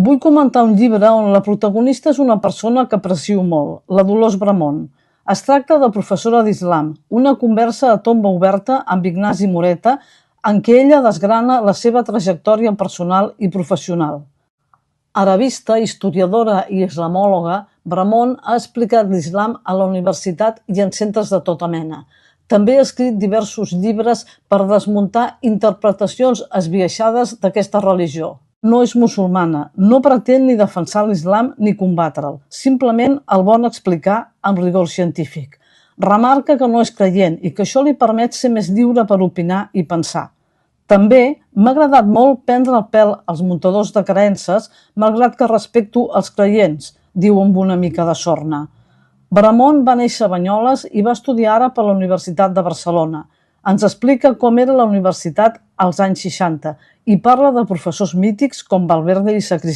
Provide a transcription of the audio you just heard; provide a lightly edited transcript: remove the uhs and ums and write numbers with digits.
Vull comentar un llibre on la protagonista és una persona que aprecio molt, la Dolors Bramon. Es tracta de Professora d'Islam, una conversa a tomba oberta amb Ignasi Moreta en què ella desgrana la seva trajectòria personal i professional. Arabista, historiadora i islamòloga, Bramon ha explicat l'islam a la universitat i en centres de tota mena. També ha escrit diversos llibres per desmuntar interpretacions esbiaixades d'aquesta religió. No és musulmana, no pretén ni defensar l'islam ni combatre'l, simplement el vol explicar amb rigor científic. Remarca que no és creient i que això li permet ser més lliure per opinar i pensar. També m'ha agradat molt prendre el pèl als muntadors de creences, malgrat que respecto els creients, diu amb una mica de sorna. Bramon va néixer a Banyoles i va estudiar àrab a la Universitat de Barcelona. Ens explica com era la universitat als anys 60 i parla de professors mítics com Valverde i Sacristí.